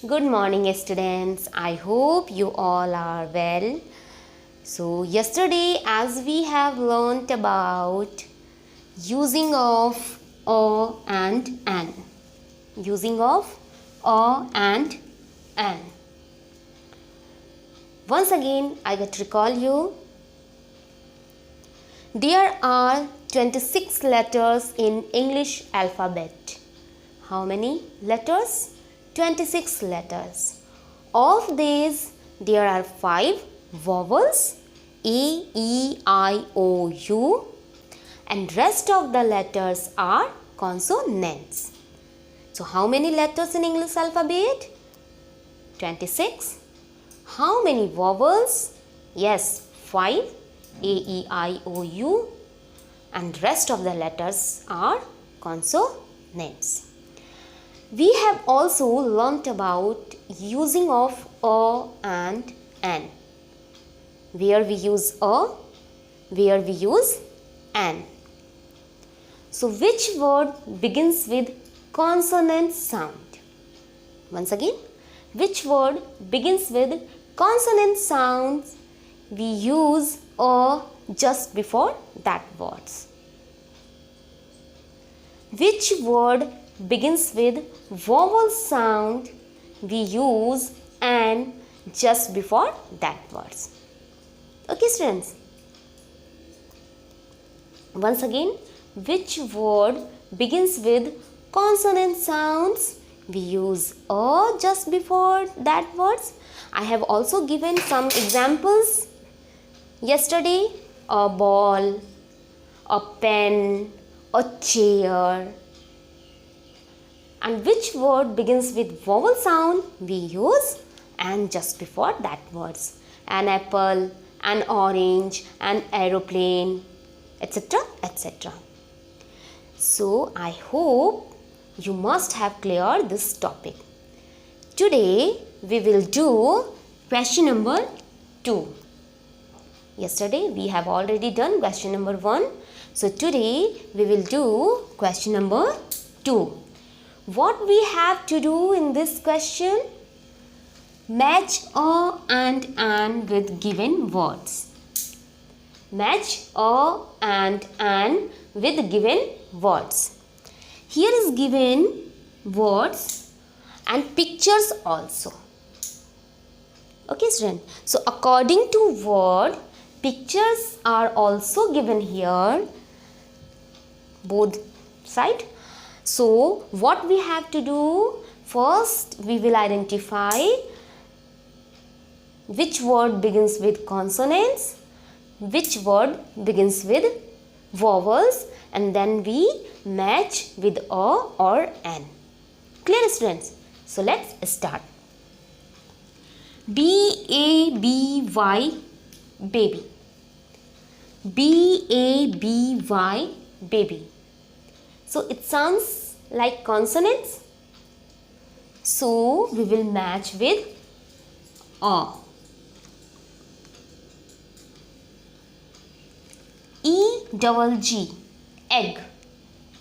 Good morning, students. I hope you all are well. So, yesterday, as we have learnt about using of a and an, using of a and an. Once again, I get to recall you. There are 26 letters in English alphabet. How many letters? 26 letters. Of these, there are 5 vowels A, E, I, O, U, and rest of the letters are consonants. So, how many letters in English alphabet? 26. How many vowels? Yes, 5 A, E, I, O, U, and rest of the letters are consonants. We have also learnt about using of a and an. Where we use a, where we use an. So, which word begins with consonant sound? Once again, which word begins with consonant sounds? We use a just before that words. Which word begins with vowel sound? We use an just before that words. Okay, students. Once again, which word begins with consonant sounds? We use a just before that words. I have also given some examples yesterday. A ball, a pen, a chair. And which word begins with vowel sound? We use an just before that words. An apple, an orange, an aeroplane, etc. etc. So, I hope you must have cleared this topic. Today, we will do question number 2. Yesterday, we have already done question number 1. So, today, we will do question number 2. What we have to do in this question? Match a and an with given words. Match a and an with given words. Here is given words and pictures also. Okay, student. So, according to word, pictures are also given here, both side. So, what we have to do? First, we will identify which word begins with consonants, which word begins with vowels, and then we match with a or an. Clear, students? So, let's start. B-A-B-Y, baby. B-A-B-Y, baby. So, it sounds like consonants. So, we will match with a. E-double-G, egg.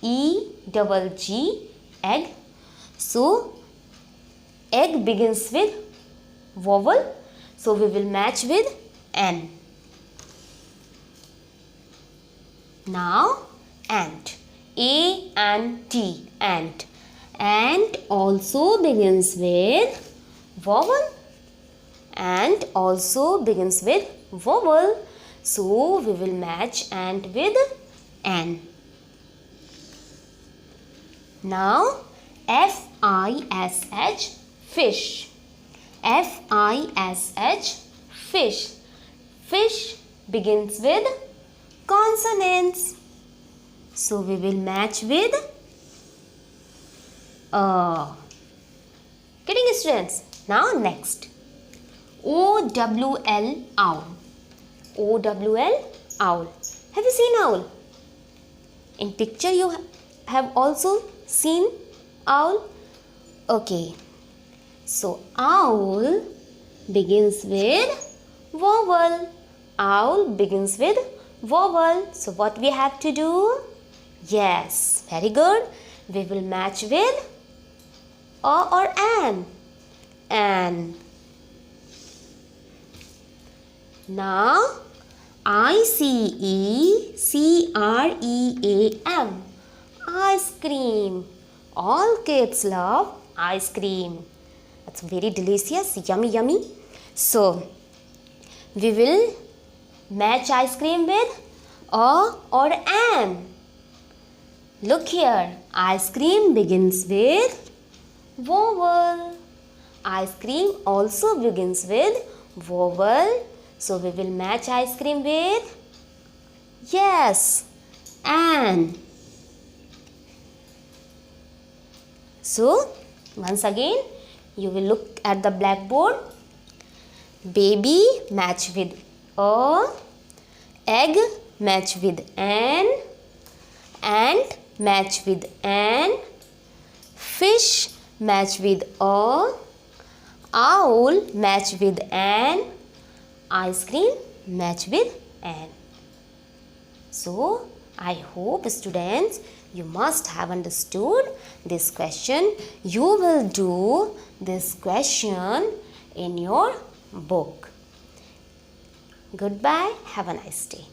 E-double-G, egg. So, egg begins with vowel. So, we will match with an. Now, ant. A-N-T, ant. Ant also begins with vowel. Ant also begins with vowel. So, we will match ant with an. Now, F-I-S-H, fish. F-I-S-H, fish. Fish begins with consonants. So, we will match with a. Getting it, students? Now, next. O-W-L, owl. O-W-L, owl. Have you seen owl? In picture, you have also seen owl? Okay. So, owl begins with vowel. Owl begins with vowel. So, what we have to do? Yes, very good. We will match with a or an. N. Now ICECREAM, ice cream. All kids love ice cream. It's very delicious, yummy, yummy. So we will match ice cream with A or An. Look here, ice cream begins with vowel. Ice cream also begins with vowel. So we will match ice cream with, yes, An. So once again you will look at the blackboard. Baby match with A, egg match with An, ant match with An, fish match with A, owl match with An, ice cream match with An. So I hope students you must have understood this question. You will do this question in your book. Goodbye. Have a nice day.